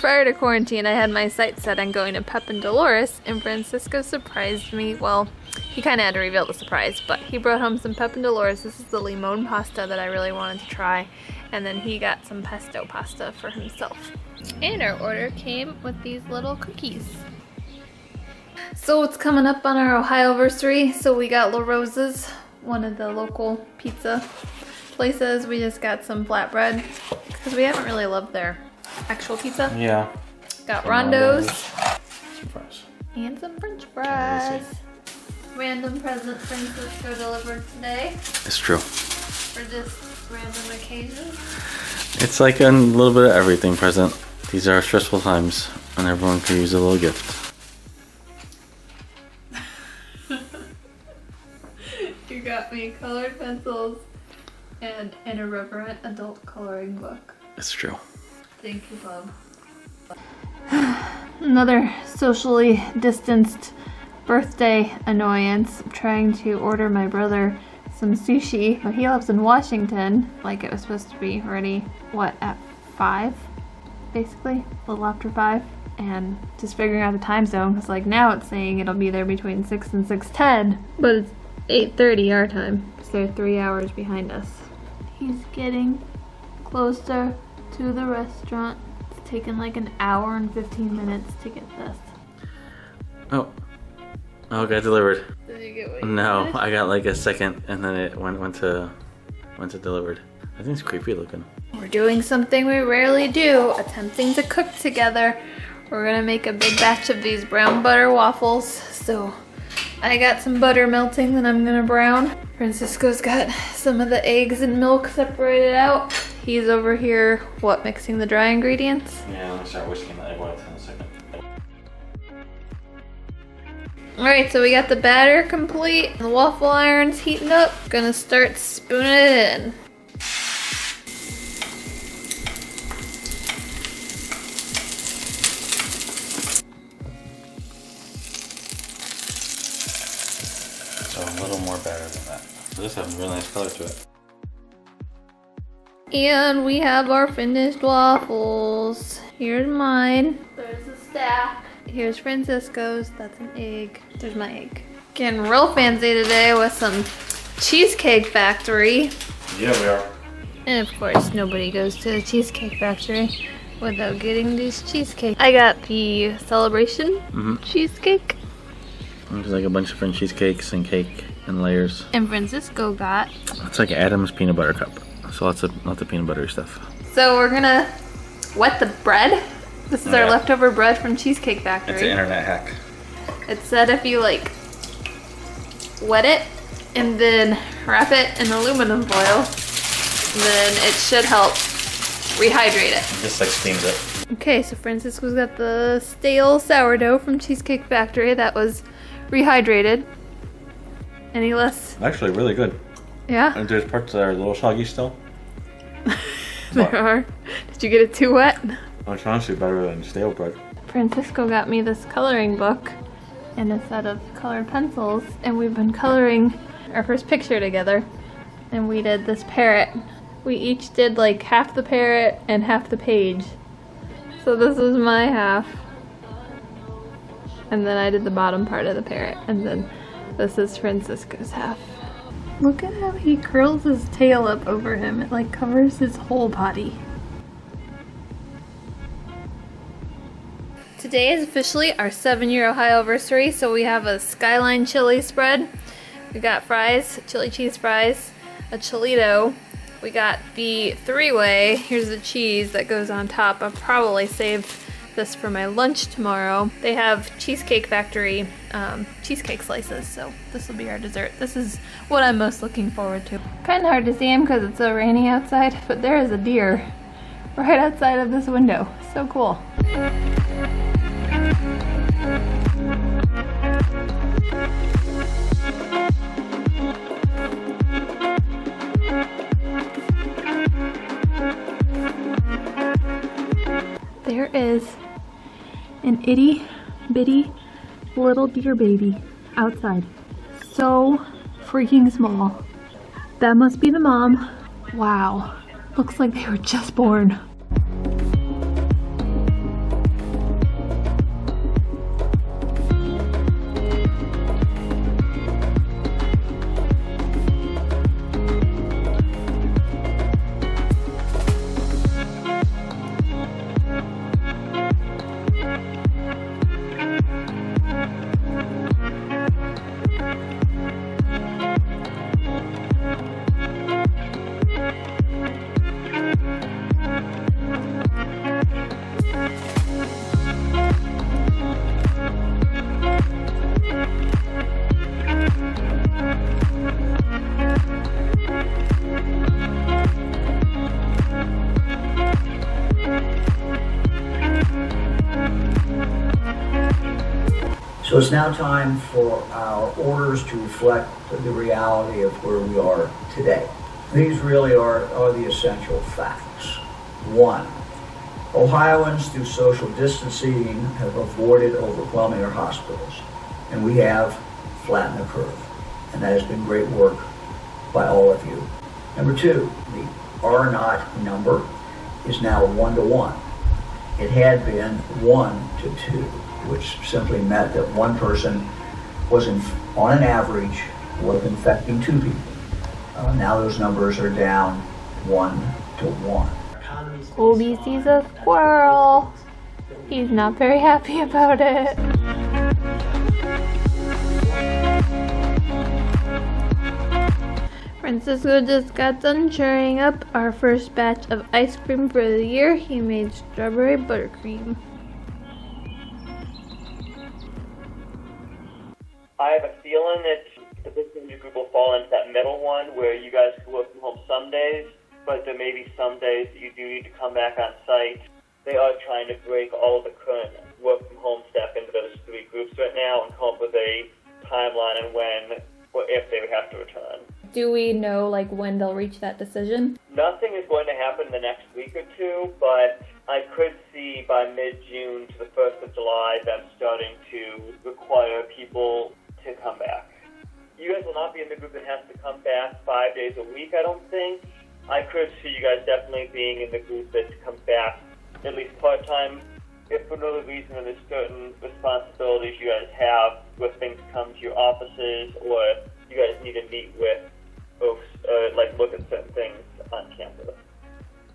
prior to quarantine, I had my sights set on going to Pepp Dolores, and Francisco surprised me. Well, he kind of had to reveal the surprise, but he brought home some Pepp Dolores. This is the limon pasta that I really wanted to try, and then he got some pesto pasta for himself. And our order came with these little cookies. So it's coming up on our Ohioversary, so we got LaRosa's, one of the local pizza places. We just got some flatbread because we haven't really loved their actual pizza. Yeah. Got Rondo's. Some fries. And some french fries. Random present Francisco delivered today. It's true. For just random occasions. It's like a little bit of everything present. These are stressful times and everyone could use a little gift. You got me colored pencils and an irreverent adult coloring book. It's true. Thank you, Bob. Another socially distanced birthday annoyance. I'm trying to order my brother some sushi, but he lives in Washington. Like it was supposed to be ready, what, at 5? Basically, a little after 5. And just figuring out the time zone, because like now it's saying it'll be there between 6 and 6:10, but it's 8:30 our time, so they're 3 hours behind us. He's getting closer to the restaurant. It's taken like an hour and 15 minutes to get this. Oh, it got delivered. Did you get what you No, wanted? I got like a second and then it went to delivered. I think it's creepy looking. We're doing something we rarely do, attempting to cook together. We're gonna make a big batch of these brown butter waffles. So I got some butter melting that I'm gonna brown. Francisco's got some of the eggs and milk separated out. He's over here, mixing the dry ingredients? Yeah, let me start whisking the egg whites in a second. Alright, so we got the batter complete. The waffle iron's heating up. Gonna start spooning it in. So a little more batter than that. This has a really nice color to it. And we have our finished waffles. Here's mine. There's a stack. Here's Francisco's. That's an egg. There's my egg. Getting real fancy today with some Cheesecake Factory. Yeah, we are. And of course, nobody goes to the Cheesecake Factory without getting these cheesecake. I got the Celebration cheesecake. There's like a bunch of different cheesecakes and cake and layers. And Francisco got. It's like Adam's peanut butter cup. So lots of peanut buttery stuff. So we're gonna wet the bread. This is our leftover bread from Cheesecake Factory. It's an internet hack. It said if you like wet it and then wrap it in aluminum foil, then it should help rehydrate it. It just like steams it. Okay, so Francisco's got the stale sourdough from Cheesecake Factory that was rehydrated. Any less? Actually, really good. Yeah? And there's parts that are a little soggy still. There are. Did you get it too wet? It's honestly better than stale bread. Francisco got me this coloring book and a set of colored pencils, and we've been coloring our first picture together, and we did this parrot. We each did like half the parrot and half the page. So this is my half, and then I did the bottom part of the parrot, and then this is Francisco's half. Look at how he curls his tail up over him. It like covers his whole body. Today is officially our 7-year Ohioversary, so we have a Skyline chili spread. We got fries, chili cheese fries, a Cholito. We got the 3-way. Here's the cheese that goes on top. I'll probably save this for my lunch tomorrow. They have Cheesecake Factory cheesecake slices, so this will be our dessert. This is what I'm most looking forward to. Kind of hard to see him because it's so rainy outside, but there is a deer right outside of this window. So cool. There is an itty bitty little deer baby outside. So freaking small. That must be the mom. Wow. Looks like they were just born. So it's now time for our orders to reflect the reality of where we are today. These really are the essential facts. 1, Ohioans through social distancing have avoided overwhelming our hospitals, and we have flattened the curve, and that has been great work by all of you. Number 2, the R naught number is now 1 to 1. It had been 1 to 2, which simply meant that one person was, on an average, was infecting 2 people. Now those numbers are down 1 to 1. Obi sees a squirrel. He's not very happy about it. Francisco just got done cheering up our first batch of ice cream for the year. He made strawberry buttercream. I have a feeling that the business group will fall into that middle one where you guys can work from home some days, but there may be some days that you do need to come back on site. They are trying to break all of the current work from home staff into those 3 groups right now and come up with a timeline on when or if they would have to return. Do we know when they'll reach that decision? Nothing is going to happen in the next week or 2, but I could see by mid-June to the 1st of July them starting to require people to come back. You guys will not be in the group that has to come back 5 days a week, I don't think. I could see you guys definitely being in the group that comes back at least part-time. If for no other reason there's certain responsibilities you guys have where things come to your offices or you guys need to meet with folks, look at certain things on campus.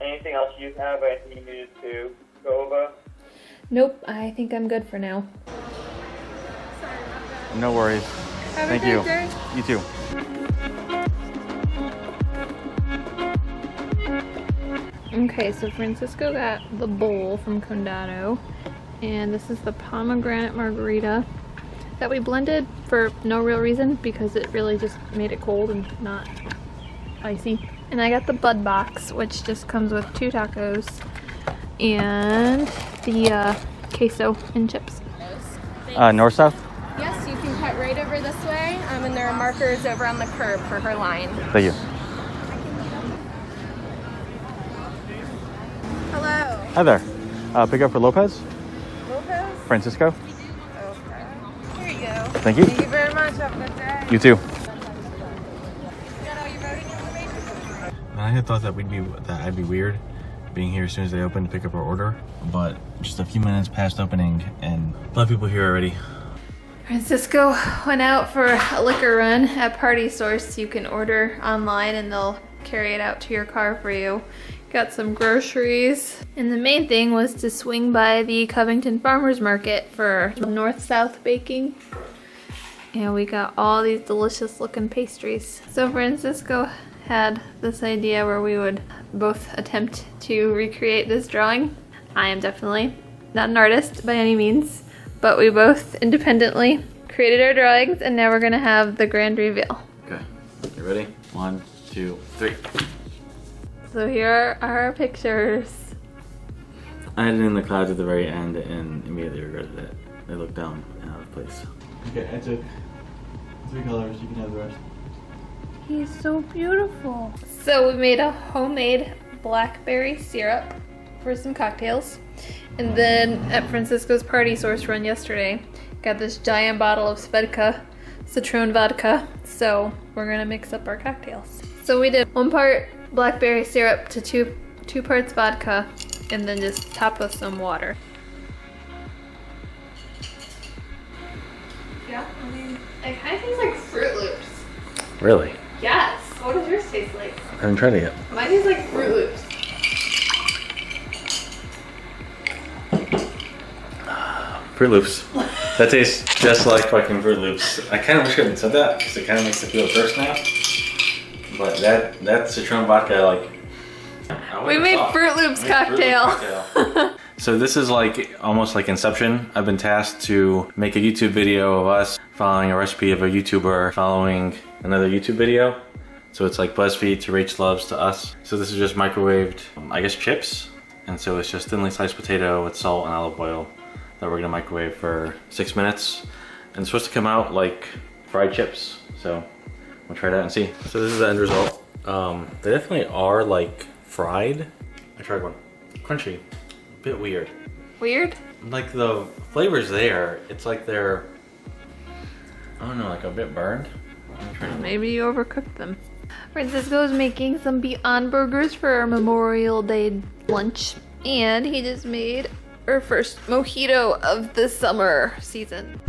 Anything else you have or anything you needed to go over? Nope, I think I'm good for now. No worries. Thank you. You too. Okay, so Francisco got the bowl from Condado, and this is the pomegranate margarita that we blended for no real reason because it really just made it cold and not icy. And I got the bud box, which just comes with 2 tacos and the queso and chips. North-south? Yes, you can cut right over this way, and there are markers over on the curb for her line. Thank you. Hello. Hi there. Pick up for Lopez? Lopez? Francisco? Okay. Here you go. Thank you. Thank you very much. Have a good day. You too. You got all your voting information? I had thought that I'd be weird being here as soon as they open to pick up our order, but just a few minutes past opening and a lot of people here already. Francisco went out for a liquor run at Party Source. You can order online and they'll carry it out to your car for you. Got some groceries. And the main thing was to swing by the Covington Farmers Market for north-south baking. And we got all these delicious looking pastries. So Francisco had this idea where we would both attempt to recreate this drawing. I am definitely not an artist by any means, but we both independently created our drawings and now we're gonna have the grand reveal. Okay, you ready? 1, 2, 3. So here are our pictures. I had it in the clouds at the very end and immediately regretted it. They looked dumb and out of place. Okay, I took 3 colors, you can have the rest. He's so beautiful. So we made a homemade blackberry syrup for some cocktails. And then at Francisco's Party Source run yesterday, got this giant bottle of Svedka citron vodka. So we're gonna mix up our cocktails. So we did 1 part blackberry syrup to 2 parts vodka, and then just top with some water. Yeah, I mean, it kind of tastes like Froot Loops. Really? Yes. What does yours taste like? I haven't tried it yet. Mine tastes like Froot Loops. Froot Loops. That tastes just like fucking Froot Loops. I kind of wish I hadn't said that because it kind of makes it feel gross now. But that citron vodka, We made Froot Loops cocktail. So this is almost like Inception. I've been tasked to make a YouTube video of us following a recipe of a YouTuber following another YouTube video. So it's like BuzzFeed to Rach Loves to us. So this is just microwaved, I guess, chips. And so it's just thinly sliced potato with salt and olive oil that we're gonna microwave for 6 minutes. And it's supposed to come out like fried chips. So we'll try that and see. So this is the end result. They definitely are like fried. I tried one. Crunchy. A bit weird. Weird? Like the flavor's there. It's like they're, I don't know, like a bit burned. Maybe you overcooked them. Francisco is making some Beyond Burgers for our Memorial Day lunch. And he just made our first mojito of the summer season.